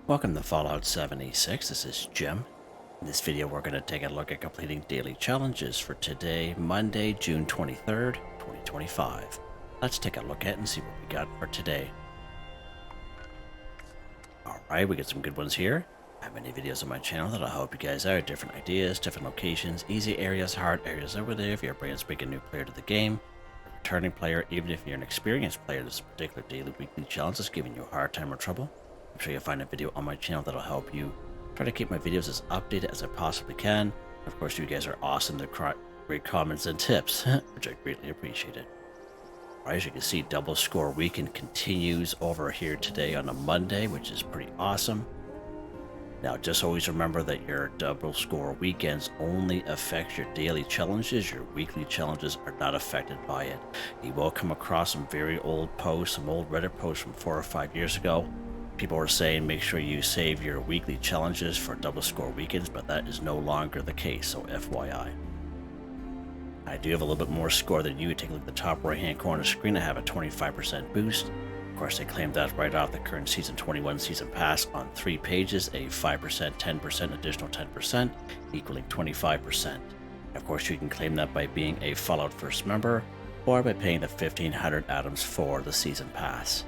Welcome to Fallout 76. This is Jim. In this video, we're going to take a look at completing daily challenges for today, Monday, June 23rd, 2025. Let's take a look at it and see what we got for today. Alright, we got some good ones here. I have many videos on my channel that'll help you guys out. Different ideas, different locations, easy areas, hard areas over there. If you're a brand spanking new player to the game, a returning player, even if you're an experienced player, this particular daily weekly challenge is giving you a hard time or trouble. I'm sure you'll find a video on my channel that'll help you. Try to keep my videos as updated as I possibly can. Of course, you guys are awesome. They're great comments and tips, which I greatly appreciate it. Alright, as you can see, double score weekend continues over here today on a Monday, which is pretty awesome. Now, just always remember that your double score weekends only affect your daily challenges. Your weekly challenges are not affected by it. You will come across some very old posts, some old Reddit posts from 4 or 5 years ago. People were saying make sure you save your weekly challenges for double score weekends, but that is no longer the case, so FYI. I do have a little bit more score than you. Take a look at the top right hand corner of the screen. I have a 25% boost. Of course, they claimed that right off the current Season 21 Season Pass on 3 pages, a 5%, 10%, additional 10%, equaling 25%. Of course, you can claim that by being a Fallout First member, or by paying the 1,500 atoms for the Season Pass.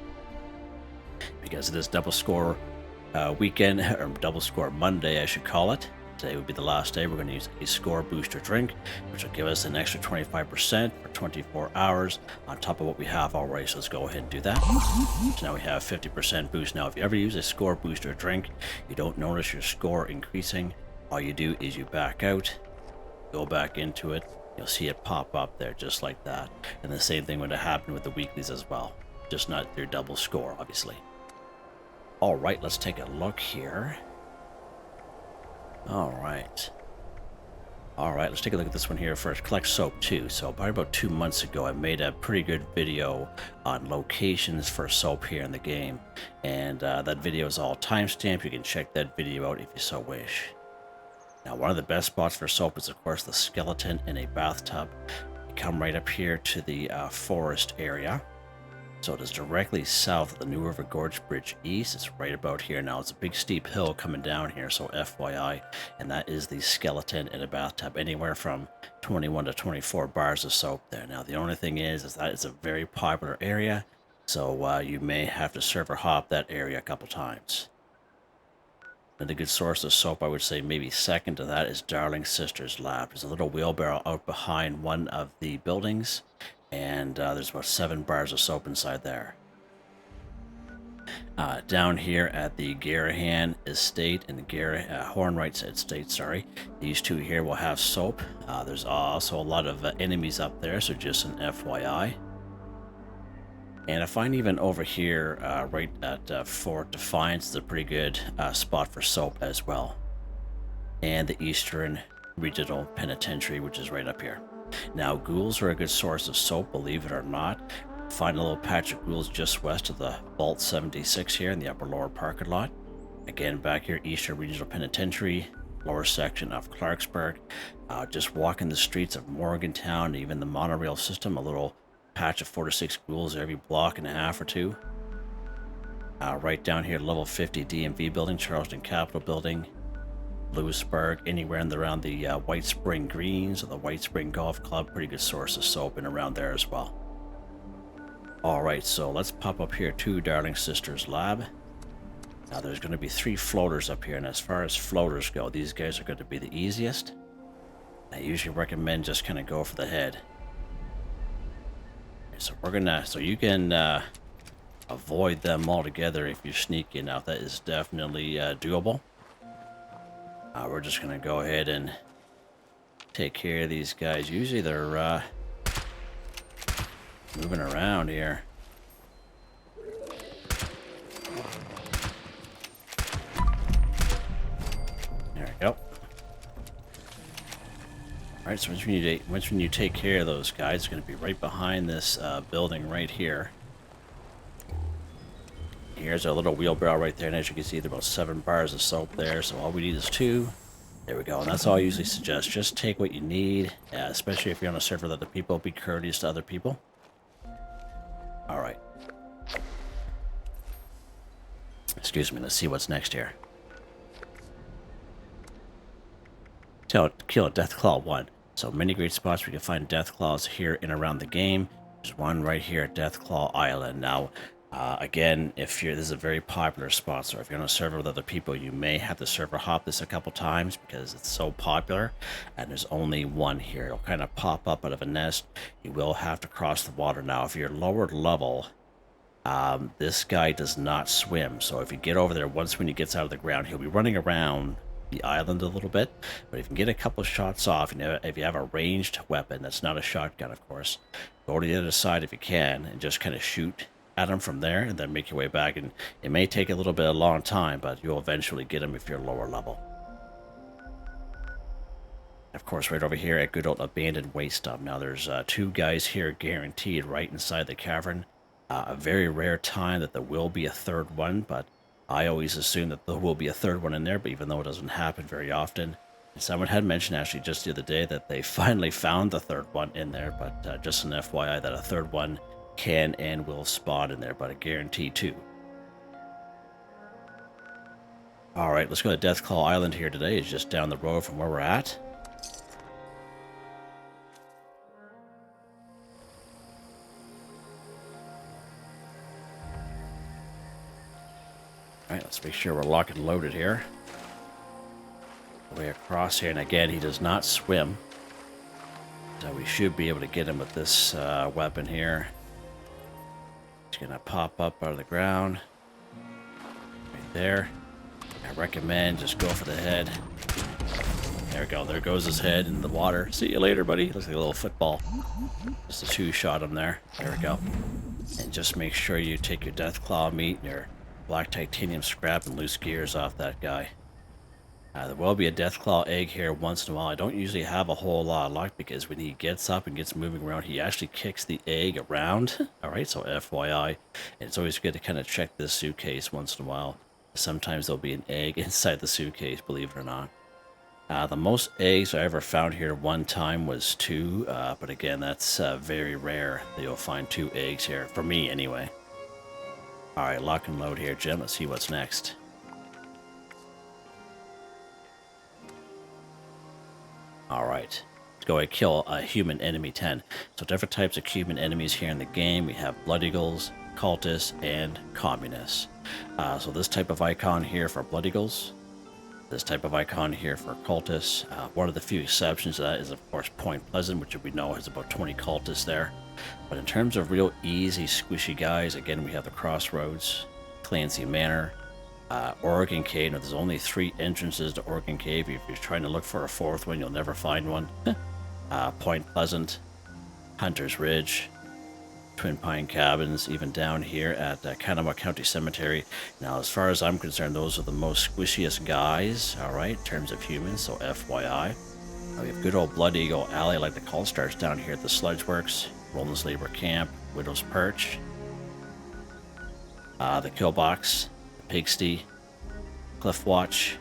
Because it is double score weekend, or double score Monday I should call it. Today would be the last day. We're going to use a score booster drink, which will give us an extra 25% for 24 hours on top of what we have already. So let's go ahead and do that. So now we have 50% boost. Now if you ever use a score booster drink, you don't notice your score increasing. All you do is you back out, go back into it, you'll see it pop up there just like that. And the same thing would have happened with the weeklies as well, just not your double score, obviously. Alright, let's take a look here. Alright, let's take a look at this one here first. Collect soap too. So probably about 2 months ago, I made a pretty good video on locations for soap here in the game. And that video is all timestamped. You can check that video out if you so wish. Now, one of the best spots for soap is, of course, the skeleton in a bathtub. You come right up here to the forest area. So it is directly south of the New River Gorge Bridge East. It's right about here now. It's a big steep hill coming down here, so FYI. And that is the skeleton in a bathtub. Anywhere from 21 to 24 bars of soap there. Now the only thing is that it's a very popular area, so you may have to server hop that area a couple times. And a good source of soap, I would say maybe second to that, is Darling Sister's Lab. There's a little wheelbarrow out behind one of the buildings. And there's about 7 bars of soap inside there. Down here at the Garahan Estate and the Hornwright Estate, sorry. These two here will have soap. There's also a lot of enemies up there, so just an FYI. And I find even over here, right at Fort Defiance, is a pretty good spot for soap as well. And the Eastern Regional Penitentiary, which is right up here. Now, ghouls are a good source of soap, believe it or not. Find a little patch of ghouls just west of the Vault 76 here in the upper lower parking lot. Again, back here, Eastern Regional Penitentiary, lower section of Clarksburg. Just walking the streets of Morgantown, even the monorail system, a little patch of 4 to 6 ghouls every block and a half or two. Right down here, level 50 DMV building, Charleston Capitol building. Lewisburg, anywhere in around the White Spring Greens or the White Spring Golf Club, pretty good source of soap in around there as well. Alright, so let's pop up here to Darling Sister's Lab. Now there's going to be 3 floaters up here, and as far as floaters go, these guys are going to be the easiest. I usually recommend just kind of go for the head. So you can avoid them altogether if you sneak in. Now that is definitely doable. We're just going to go ahead and take care of these guys. Usually they're moving around here. There we go. Alright, so once when you take care of those guys, it's going to be right behind this building right here. Here's our little wheelbarrow right there, and as you can see, there are about 7 bars of soap there, so all we need is 2. There we go, and that's all I usually suggest. Just take what you need, especially if you're on a server that other people, be courteous to other people. Alright. Excuse me, let's see what's next here. Kill a Deathclaw 1. So many great spots where you can find Deathclaws here and around the game. There's one right here at Deathclaw Island. Now, again, this is a very popular spot, so if you're on a server with other people, you may have to server hop this a couple times because it's so popular, and there's only one here. It'll kind of pop up out of a nest. You will have to cross the water. Now, if you're lower level, this guy does not swim, so if you get over there, once when he gets out of the ground, he'll be running around the island a little bit, but if you can get a couple shots off, if you have a ranged weapon that's not a shotgun, of course, go to the other side if you can and just kind of shoot at him from there and then make your way back. And it may take a little bit of a long time, but you'll eventually get him if you're lower level. Of course, right over here at good old abandoned waste dump. Now there's 2 guys here guaranteed right inside the cavern. A very rare time that there will be a third one, but I always assume that there will be a third one in there, but even though it doesn't happen very often. And someone had mentioned actually just the other day that they finally found the third one in there, but just an FYI that a third one can and will spawn in there, but a guarantee too. Alright, let's go to Deathclaw Island here today. It's just down the road from where we're at. Alright, let's make sure we're locked and loaded here. Way across here, and again, he does not swim. So we should be able to get him with this weapon here. He's going to pop up out of the ground. Right there. I recommend just go for the head. There we go, there goes his head in the water. See you later, buddy. Looks like a little football. Just a 2-shot him there. There we go. And just make sure you take your Deathclaw meat and your black titanium scrap and loose gears off that guy. There will be a Deathclaw egg here once in a while. I don't usually have a whole lot of luck because when he gets up and gets moving around, he actually kicks the egg around. Alright, so FYI. And it's always good to kind of check this suitcase once in a while. Sometimes there'll be an egg inside the suitcase, believe it or not. The most eggs I ever found here one time was 2, but again, that's very rare that you'll find 2 eggs here, for me anyway. Alright, lock and load here, Jim. Let's see what's next. Alright, let's go and kill a human enemy 10. So different types of human enemies here in the game. We have Blood Eagles, Cultists, and Communists. So this type of icon here for Blood Eagles. This type of icon here for Cultists. One of the few exceptions to that is, of course, Point Pleasant, which we know has about 20 Cultists there. But in terms of real easy, squishy guys, again, we have the Crossroads, Clancy Manor, Oregon Cave. Now, there's only 3 entrances to Oregon Cave. If you're trying to look for a 4th one, you'll never find one. Point Pleasant, Hunter's Ridge, Twin Pine Cabins, even down here at Kanawha County Cemetery. Now, as far as I'm concerned, those are the most squishiest guys, alright, in terms of humans, so FYI. Now, we have good old Blood Eagle Alley, like the call starts down here at the Sludge Works, Roland's Labor Camp, Widow's Perch, the Killbox, Pigsty, Cliff Watch,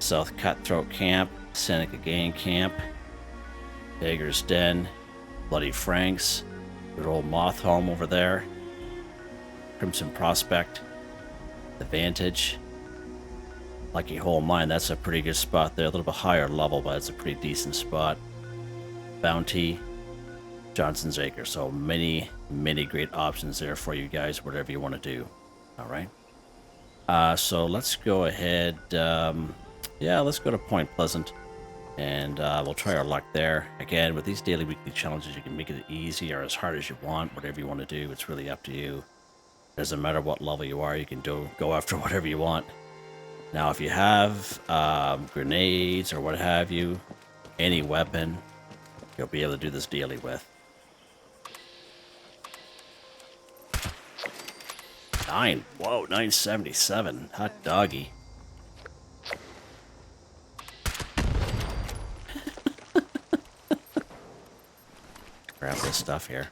South Cutthroat Camp, Seneca Gang Camp, Beggar's Den, Bloody Franks, good old Moth Home over there, Crimson Prospect, The Vantage, Lucky Hole Mine. That's a pretty good spot there, a little bit higher level, but it's a pretty decent spot. Bounty, Johnson's Acre. So many great options there for you guys, whatever you want to do. All right. So let's go ahead. Yeah, let's go to Point Pleasant. And we'll try our luck there. Again, with these daily weekly challenges, you can make it easy or as hard as you want, whatever you want to do. It's really up to you. Doesn't matter what level you are, you can go after whatever you want. Now, if you have grenades or what have you, any weapon, you'll be able to do this daily with. 977. Hot doggy. Grab this stuff here.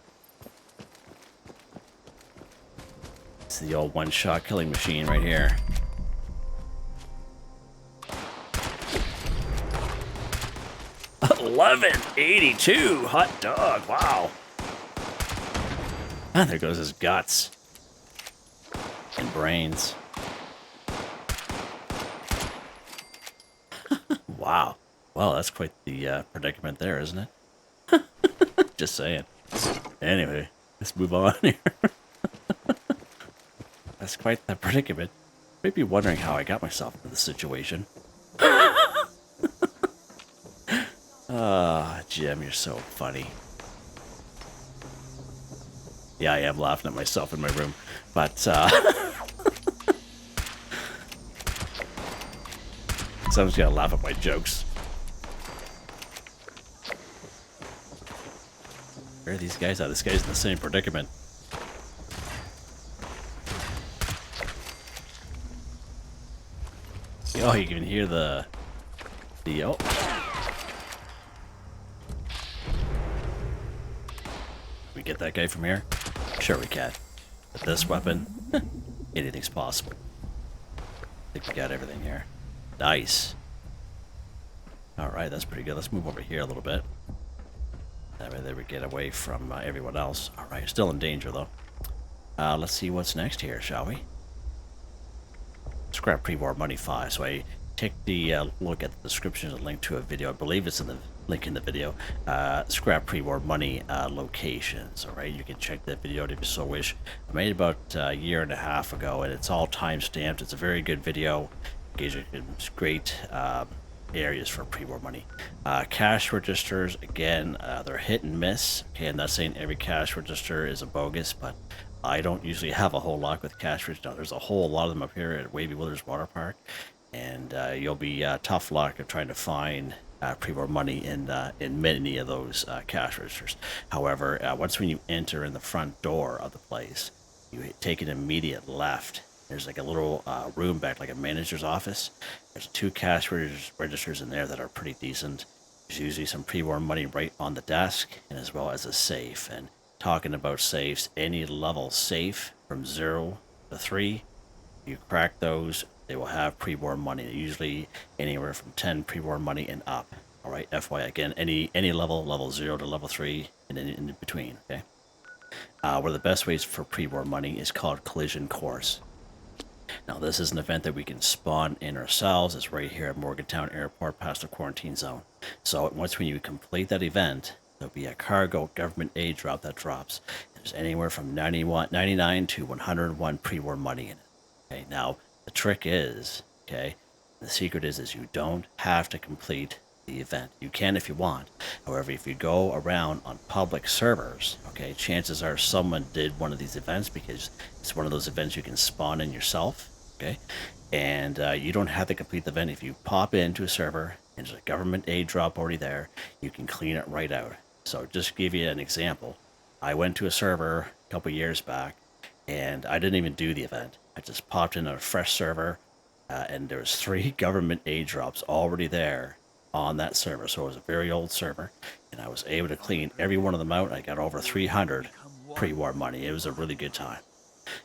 It's the old one-shot killing machine right here. $11.82. Hot dog. Wow. Ah, there goes his guts. And brains. Wow. Well, that's quite the predicament there, isn't it? Just saying. Anyway, let's move on here. That's quite the predicament. You may be wondering how I got myself into this situation. Ah, Jim, you're so funny. Yeah, I am laughing at myself in my room, but someone's gonna laugh at my jokes. Where are these guys at? This guy's in the same predicament. Oh, you can hear the oh. We get that guy from here? Sure we can. With this weapon, anything's possible. I think we got everything here. Nice. Alright, that's pretty good. Let's move over here a little bit. That way we get away from everyone else. Alright, still in danger though. Let's see what's next here, shall we? Let's grab pre-war money 5. So I take the look at the description and link to a video. I believe it's in the link in the video. Scrap pre-war money locations. Alright, you can check that video out if you so wish. I made it about a year and a half ago, and it's all time-stamped. It's a very good video. Gives you great areas for pre-war money. Cash registers, again, they're hit and miss. Okay, I'm not saying every cash register is a bogus, but I don't usually have a whole lot with cash registers. Now, there's a whole lot of them up here at Wavy Withers Water Park, and you'll be tough luck of trying to find pre-war money in many of those cash registers. However, once when you enter in the front door of the place, you take an immediate left. There's like a little room back, like a manager's office. There's 2 cash registers in there that are pretty decent. There's usually some pre-war money right on the desk, and as well as a safe. And talking about safes, any level safe from 0 to 3, you crack those, they will have pre-war money. Usually anywhere from 10 pre-war money and up. All right, FYI, again, any level 0 to level 3, and then in between. Okay. One of the best ways for pre-war money is called Collision Course. Now, this is an event that we can spawn in ourselves. It's right here at Morgantown Airport past the quarantine zone. So once when you complete that event, there'll be a cargo government aid drop that drops. There's anywhere from 99 to 101 pre-war money in it. Okay, now the trick is, okay, the secret is you don't have to complete the event. You can if you want. However, if you go around on public servers, okay, chances are someone did one of these events, because it's one of those events you can spawn in yourself, okay, and you don't have to complete the event. If you pop into a server and there's a government aid drop already there, you can clean it right out. So just to give you an example, I went to a server a couple years back, and I didn't even do the event. I just popped in a fresh server, and there was 3 government aid drops already there on that server. So it was a very old server, and I was able to clean every one of them out. I got over 300 pre-war money. It was a really good time.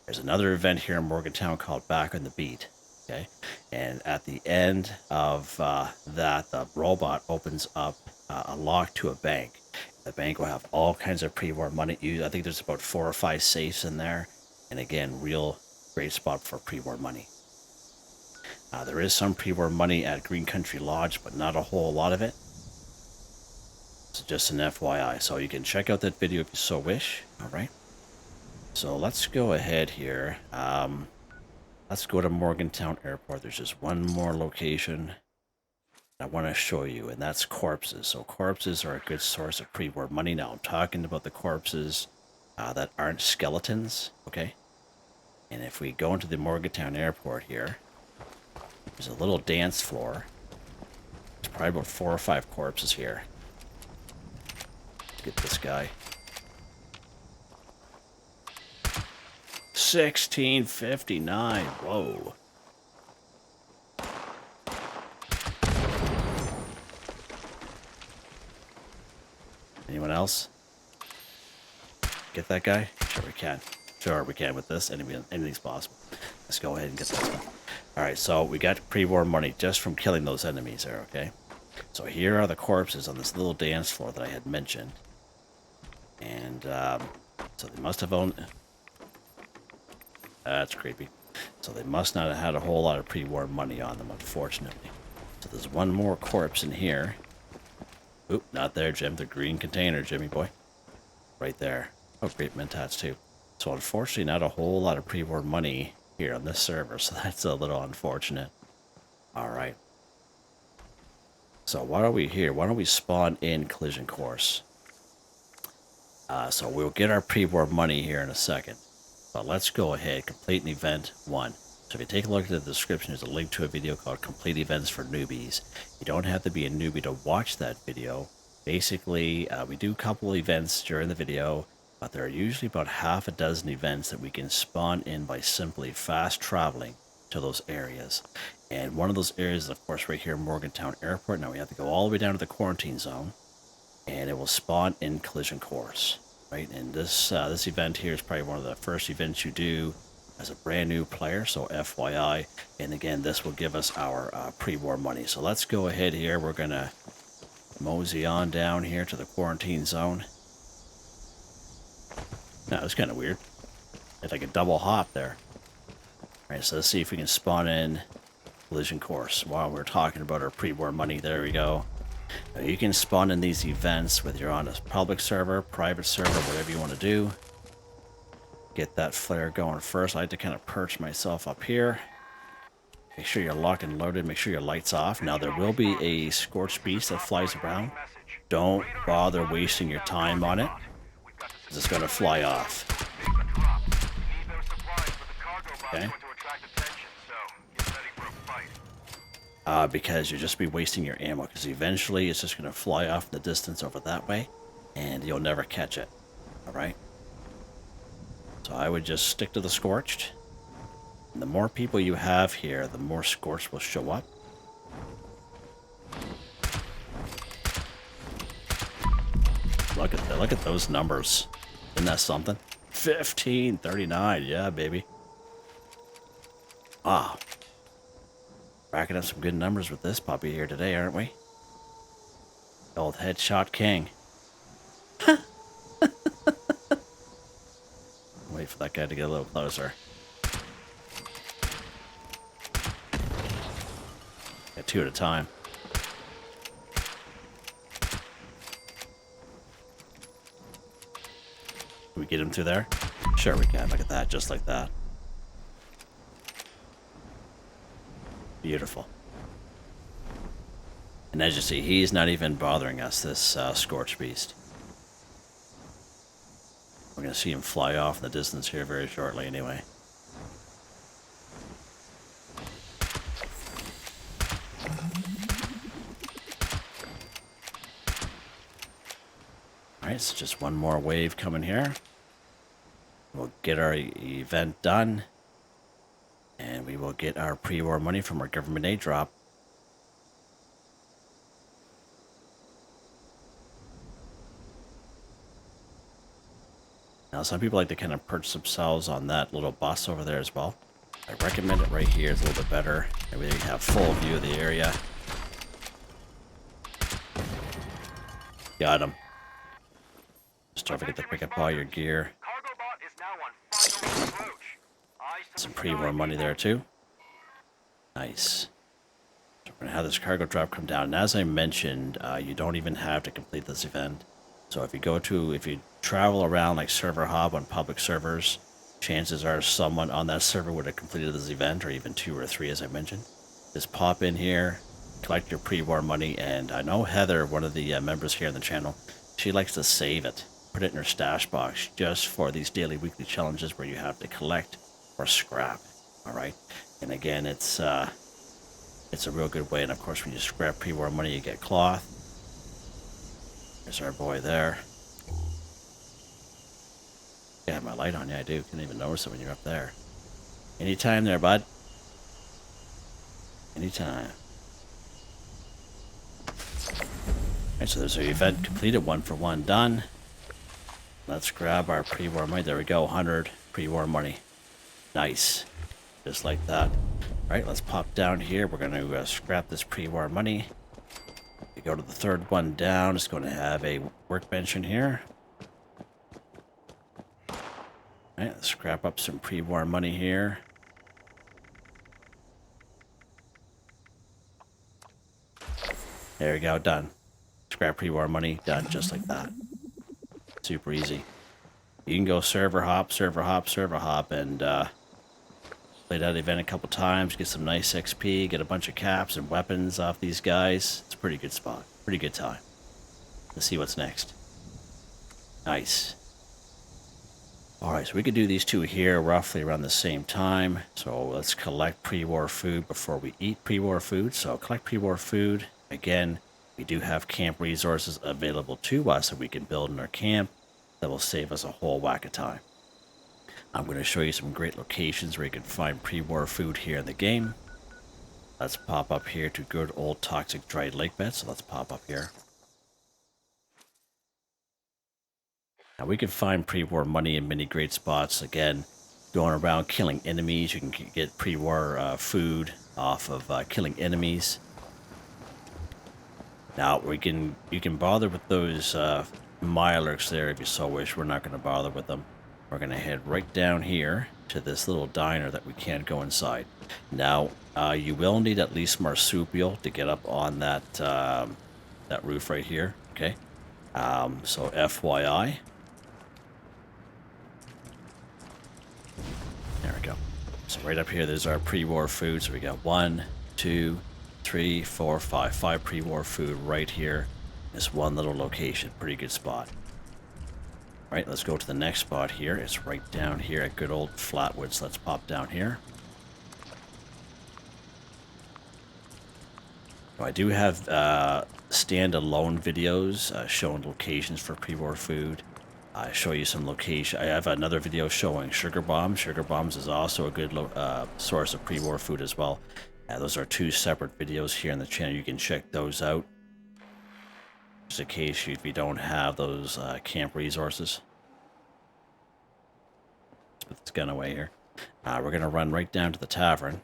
There's another event here in Morgantown called Back on the Beat. Okay, and at the end of that, the robot opens up a lock to a bank. The bank will have all kinds of pre-war money. I think there's about 4 or 5 safes in there, and again, real great spot for pre-war money. There is some pre-war money at Green Country Lodge, but not a whole lot of it. So just an FYI. So you can check out that video if you so wish. All right. So let's go ahead here. Let's go to Morgantown Airport. There's just one more location I want to show you, and that's corpses. So corpses are a good source of pre-war money. Now I'm talking about the corpses that aren't skeletons. Okay. And if we go into the Morgantown Airport here, there's a little dance floor. There's probably about 4 or 5 corpses here. Get this guy. 1659. Whoa. Anyone else? Get that guy? Sure we can. Sure we can with this. Anything's possible. Let's go ahead and get this one. Alright, so we got pre-war money just from killing those enemies there, okay? So here are the corpses on this little dance floor that I had mentioned. And, so they must have owned... That's creepy. So they must not have had a whole lot of pre-war money on them, unfortunately. So there's one more corpse in here. Oop, not there, Jim. The green container, Jimmy boy. Right there. Oh, great mentats too. So unfortunately, not a whole lot of pre-war money here on this server, so that's a little unfortunate. Alright. So why are we here? Why don't we spawn in collision course? So we'll get our pre-war money here in a second. But let's go ahead, complete an event 1. So if you take a look at the description, there's a link to a video called Complete Events for Newbies. You don't have to be a newbie to watch that video. Basically, we do a couple events during the video, but there are usually about half a dozen events that we can spawn in by simply fast traveling to those areas. And one of those areas is, of course, right here in Morgantown Airport. Now we have to go all the way down to the quarantine zone, and it will spawn in collision course, right? And this event here is probably one of the first events you do as a brand new player, so FYI. And again, this will give us our pre-war money. So let's go ahead here. We're gonna mosey on down here to the quarantine zone. Now, it's kind of weird. It's like a double hop there. All right, so let's see if we can spawn in collision course while we're talking about our pre-war money. There we go. Now, you can spawn in these events whether you're on a public server, private server, whatever you want to do. Get that flare going first. I like to kind of perch myself up here. Make sure you're locked and loaded. Make sure your light's off. Now, there will be a scorched beast that flies around. Don't bother wasting your time on it. It's going to fly off. Okay. Because you'll just be wasting your ammo, because eventually it's just going to fly off in the distance over that way, and you'll never catch it. Alright? So I would just stick to the scorched. And the more people you have here, the more scorched will show up. Look at those numbers. Isn't that something? 1539, yeah, baby. Wow. Racking up some good numbers with this puppy here today, aren't we? The old headshot king. Wait for that guy to get a little closer. Get 2 at a time. Can we get him through there? Sure we can. Look at that, just like that. Beautiful. And as you see, he's not even bothering us, this scorched beast. We're going to see him fly off in the distance here very shortly anyway. Alright, so just one more wave coming here. We'll get our event done. And we will get our pre-war money from our government aid drop. Now, some people like to kind of perch themselves on that little bus over there as well. I recommend it right here. It's a little bit better. That way you have full view of the area. Got him. Just don't forget to pick up all your gear. Some pre-war money there too. Nice. So we're gonna have this cargo drop come down. And as I mentioned, you don't even have to complete this event. So if you travel around like server hop on public servers, chances are someone on that server would have completed this event, or even 2 or 3, as I mentioned. Just pop in here, collect your pre-war money, and I know Heather, one of the members here on the channel, she likes to save it, put it in her stash box, just for these daily, weekly challenges where you have to collect or scrap. All right, and again, it's a real good way. And of course, when you scrap pre-war money, you get cloth. There's our boy there. Yeah, I have my light on. Yeah, I do. Can't even notice it when you're up there. Anytime there, bud. Anytime. Alright, so there's our event completed. 1 for 1 done. Let's grab our pre-war money. There we go. 100 pre-war money. Nice. Just like that. Alright, let's pop down here. We're going to scrap this pre-war money. We go to the 3rd one down. It's going to have a workbench in here. Alright, let's scrap up some pre-war money here. There you go, done. Scrap pre-war money, done just like that. Super easy. You can go server hop, and play that event a couple times, get some nice XP, get a bunch of caps and weapons off these guys. It's a pretty good spot. Pretty good time. Let's see what's next. Nice. Alright, so we could do these two here roughly around the same time. So let's collect pre-war food before we eat pre-war food. So collect pre-war food. Again, we do have camp resources available to us that we can build in our camp that will save us a whole whack of time. I'm going to show you some great locations where you can find pre-war food here in the game. Let's pop up here to good old toxic dried lake bed. So let's pop up here. Now we can find pre-war money in many great spots. Again, going around killing enemies, you can get pre-war food off of killing enemies. Now you can bother with those Mirelurks there if you so wish. We're not going to bother with them. We're going to head right down here to this little diner that we can't go inside. Now, you will need at least marsupial to get up on that that roof right here, okay? So FYI. There we go. So right up here, there's our pre-war food. So we got 1, 2, 3, 4, 5. 5 pre-war food right here. This one little location. Pretty good spot. Right, let's go to the next spot here. It's right down here at good old Flatwoods. Let's pop down here. So I do have standalone videos showing locations for pre-war food. I show you some location. I have another video showing sugar bombs. Sugar bombs is also a good source of pre-war food as well. Those are 2 separate videos here on the channel. You can check those out. Just in case if you don't have those camp resources. Let's put this gun away here. We're going to run right down to the tavern.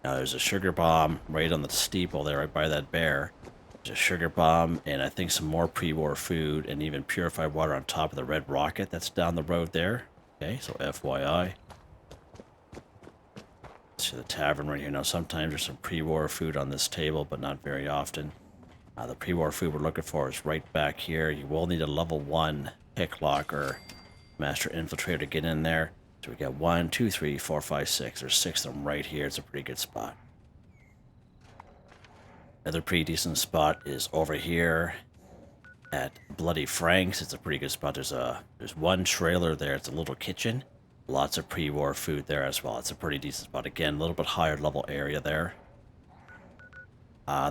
Now there's a sugar bomb right on the steeple there, right by that bear. There's a sugar bomb and I think some more pre-war food and even purified water on top of the red rocket that's down the road there. Okay, so FYI. See the tavern right here. Now sometimes there's some pre-war food on this table, but not very often. The pre-war food we're looking for is right back here. You will need a level 1 picklock or master infiltrator to get in there. So we got 1, 2, 3, 4, 5, 6. There's 6 of them right here. It's a pretty good spot. Another pretty decent spot is over here at Bloody Frank's. It's a pretty good spot. There's one trailer there. It's a little kitchen. Lots of pre-war food there as well. It's a pretty decent spot. Again, a little bit higher level area there.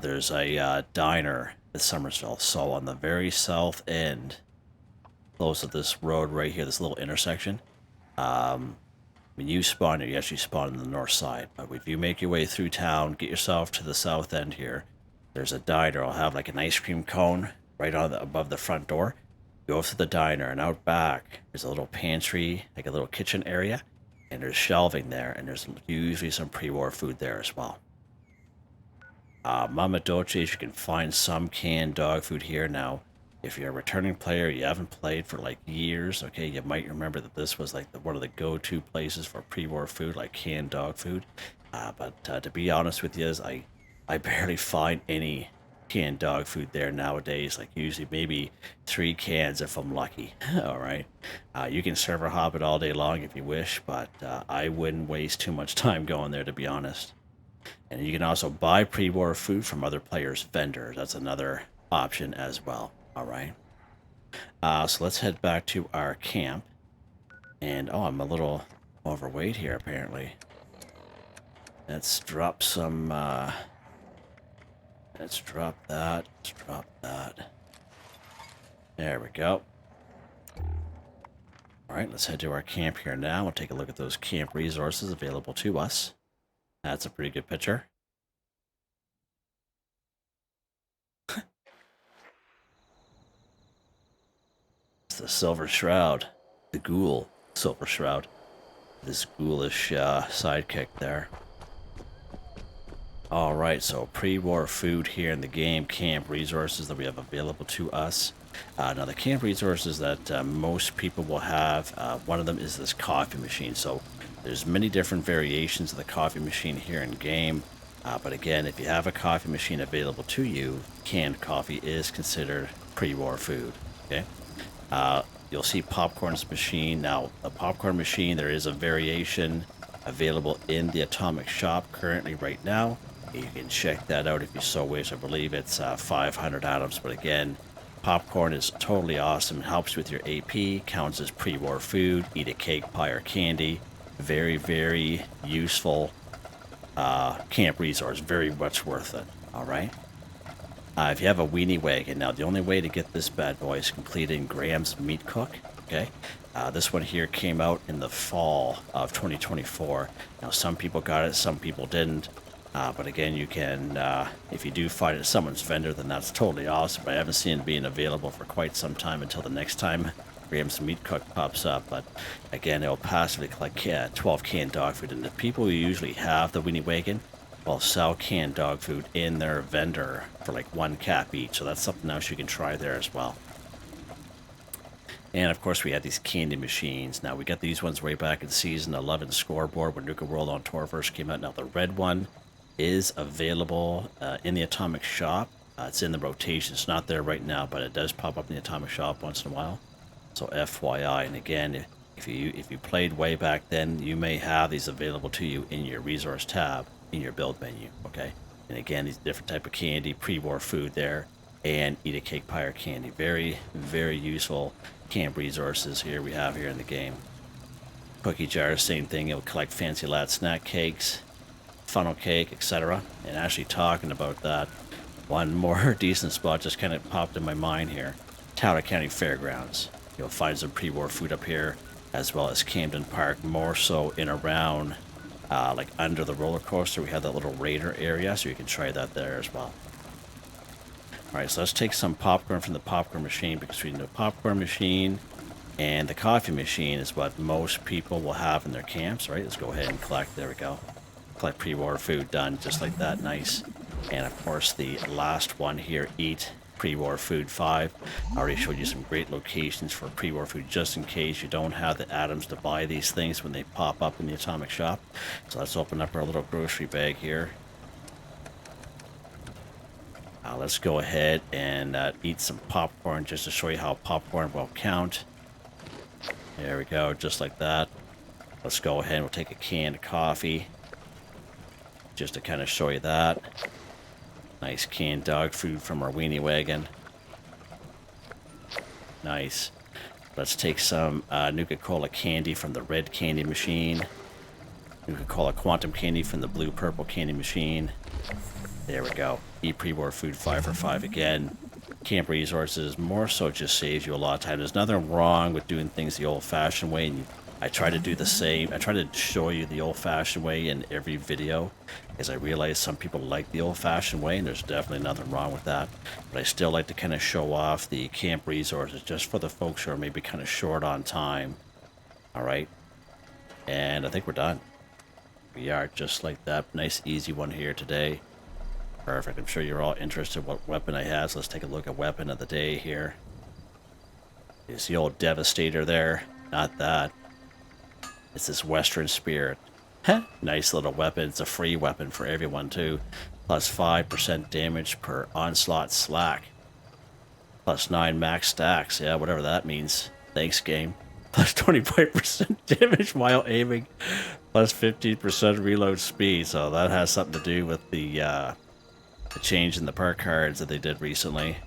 There's a diner at Somersville. So on the very south end, close to this road right here, this little intersection, when you spawn here, you actually spawn on the north side. But if you make your way through town, get yourself to the south end here, there's a diner. I'll have like an ice cream cone right on above the front door. Go to the diner, and out back, there's a little pantry, like a little kitchen area, and there's shelving there, and there's usually some pre-war food there as well. Mama Dolce's, you can find some canned dog food here. Now, if you're a returning player, you haven't played for like years, okay, you might remember that this was like one of the go-to places for pre-war food, like canned dog food. But to be honest with you, I barely find any canned dog food there nowadays. Like usually maybe 3 cans if I'm lucky. All right, you can server hop it all day long if you wish, but I wouldn't waste too much time going there, to be honest. And you can also buy pre-war food from other players' vendors. That's another option as well. All right. So let's head back to our camp. And oh, I'm a little overweight here apparently. Let's drop some. Let's drop that. Let's drop that. There we go. All right, let's head to our camp here now. We'll take a look at those camp resources available to us. That's a pretty good picture. It's the Silver Shroud. The Ghoul Silver Shroud. This ghoulish sidekick there. Alright, so pre-war food here in the game, camp resources that we have available to us. Now the camp resources that most people will have, one of them is this coffee machine. So there's many different variations of the coffee machine here in game. But again, if you have a coffee machine available to you, canned coffee is considered pre-war food. Okay. You'll see popcorn's machine. Now, the popcorn machine, there is a variation available in the Atomic Shop currently right now. You can check that out if you so wish. I believe it's 500 atoms. But again, popcorn is totally awesome. It helps with your AP, counts as pre-war food. Eat a cake, pie, or candy. Very, very useful camp resource. Very much worth it. All right. If you have a weenie wagon, now the only way to get this bad boy is completing Graham's Meat Cook. Okay. This one here came out in the fall of 2024. Now, some people got it, some people didn't. But again, you can, if you do find it at someone's vendor, then that's totally awesome. But I haven't seen it being available for quite some time until the next time Graham's Meat Cook pops up. But again, it'll passively collect 12 canned dog food. And the people who usually have the weenie wagon will sell canned dog food in their vendor for like 1 cap each. So that's something else you can try there as well. And of course, we had these candy machines. Now, we got these ones way back in Season 11 Scoreboard when Nuka World on Tour first came out. Now, the red one is available in the Atomic Shop. It's in the rotation. It's not there right now, but it does pop up in the Atomic Shop once in a while. So FYI. And again, if you played way back then, you may have these available to you in your resource tab in your build menu. Okay. And again, these different type of candy, pre-war food there, and eat a cake, pie, or candy. Very, very useful camp resources here we have here in the game. Cookie jar, same thing. It'll collect fancy lad snack cakes, funnel cake, etc. And actually talking about that, one more decent spot just kind of popped in my mind here. Tower County Fairgrounds. You'll find some pre-war food up here, as well as Camden Park, more so in around like under the roller coaster. We have that little Raider area, so you can try that there as well. Alright, so let's take some popcorn from the popcorn machine, because between the popcorn machine and the coffee machine is what most people will have in their camps, right? Let's go ahead and collect. There we go. Collect pre-war food, done, just like that, nice. And of course, the last one here, eat pre-war food 5. I already showed you some great locations for pre-war food, just in case you don't have the atoms to buy these things when they pop up in the Atomic Shop. So let's open up our little grocery bag here. Let's go ahead and eat some popcorn, just to show you how popcorn will count. There we go, just like that. Let's go ahead and we'll take a can of coffee, just to kind of show you that. Nice canned dog food from our weenie wagon. Nice. Let's take some Nuka-Cola candy from the red candy machine. Nuka-Cola Quantum candy from the blue-purple candy machine. There we go. Eat pre-war food 5 for 5 again. Camp resources more so just saves you a lot of time. There's nothing wrong with doing things the old-fashioned way, and I try to do the same. I try to show you the old-fashioned way in every video, because I realize some people like the old-fashioned way, and there's definitely nothing wrong with that. But I still like to kind of show off the camp resources just for the folks who are maybe kind of short on time. All right, and I think we're done. We are, just like that. Nice, easy one here today. Perfect. I'm sure you're all interested in what weapon I have, so let's take a look at weapon of the day here. It's the old Devastator there. Not that. It's this Western Spirit. Nice little weapon. It's a free weapon for everyone, too. Plus 5% damage per onslaught slack. Plus 9 max stacks. Yeah, whatever that means. Thanks, game. Plus 25% damage while aiming. Plus 15% reload speed. So that has something to do with the change in the perk cards that they did recently.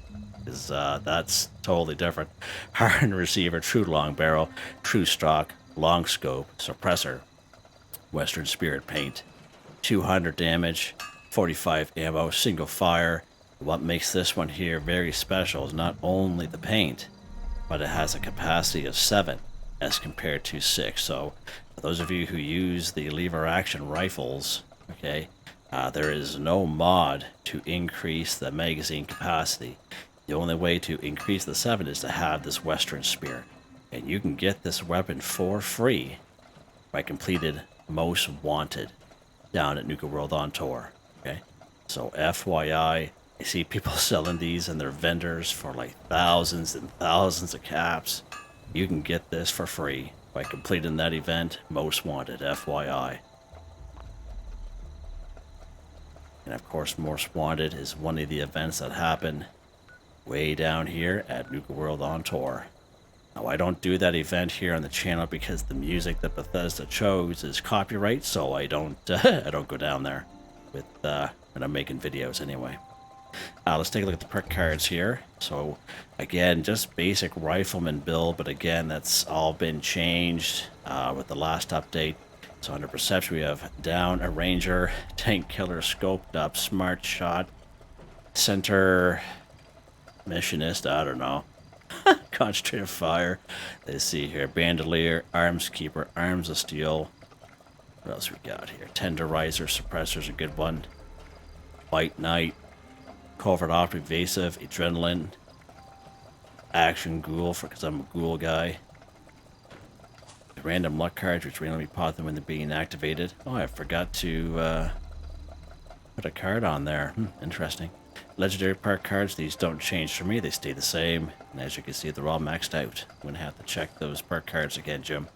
That's totally different. Hardened receiver, true long barrel, true stock, long scope, suppressor, Western Spirit paint, 200 damage, 45 ammo, single fire. What makes this one here very special is not only the paint, but it has a capacity of 7 as compared to 6. So for those of you who use the lever action rifles, okay, there is no mod to increase the magazine capacity. The only way to increase the 7 is to have this Western Spirit. And you can get this weapon for free by completed Most Wanted down at Nuka World on Tour. Okay, so FYI, I see people selling these in their vendors for like thousands and thousands of caps. You can get this for free by completing that event, Most Wanted, FYI. And of course, Most Wanted is one of the events that happen way down here at Nuka World on Tour. Now, I don't do that event here on the channel because the music that Bethesda chose is copyright, so I don't I don't go down there with when I'm making videos anyway. Let's take a look at the perk cards here. So again, just basic rifleman build, but again, that's all been changed with the last update. So under perception, we have down a ranger, tank killer, scoped up, smart shot, center missionist, I don't know, concentrated fire. Let's see here, bandolier, arms keeper, arms of steel. What else we got here? Tenderizer, suppressor's a good one. White knight, covert op, evasive, adrenaline, action ghoul, because I'm a ghoul guy. The random luck cards, which randomly pop them when they're being activated. Oh, I forgot to put a card on there. Interesting. Legendary perk cards, these don't change for me, they stay the same. And as you can see, they're all maxed out. I'm gonna have to check those perk cards again, Jim.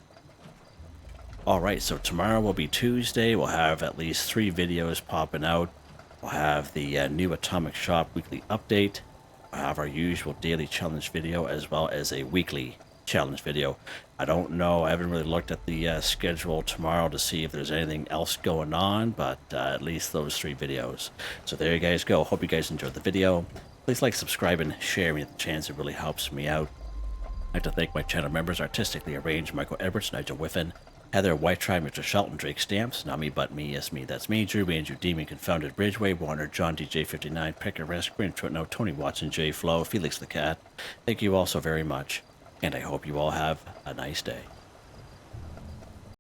Alright, so tomorrow will be Tuesday. We'll have at least 3 videos popping out. We'll have the new Atomic Shop weekly update. We'll have our usual daily challenge video as well as a weekly challenge video. I don't know, I haven't really looked at the schedule tomorrow to see if there's anything else going on, but at least those 3 videos. So there you guys go. Hope you guys enjoyed the video. Please like, subscribe, and share me the chance. It really helps me out. I'd like to thank my channel members, Artistically Arranged, Michael Edwards, Nigel Wiffen, Heather, Whitetribe, Mr. Shelton, Drake Stamps, NotMeButMeYesMeThatsMe, Drew, Andrew, Demon, Confoundedbridge, Warner, John, DJ59, Picquerist, Gwen Trutnau, Tony Watson, Jaye Flow, FelixTheKat. Thank you all so very much, and I hope you all have a nice day.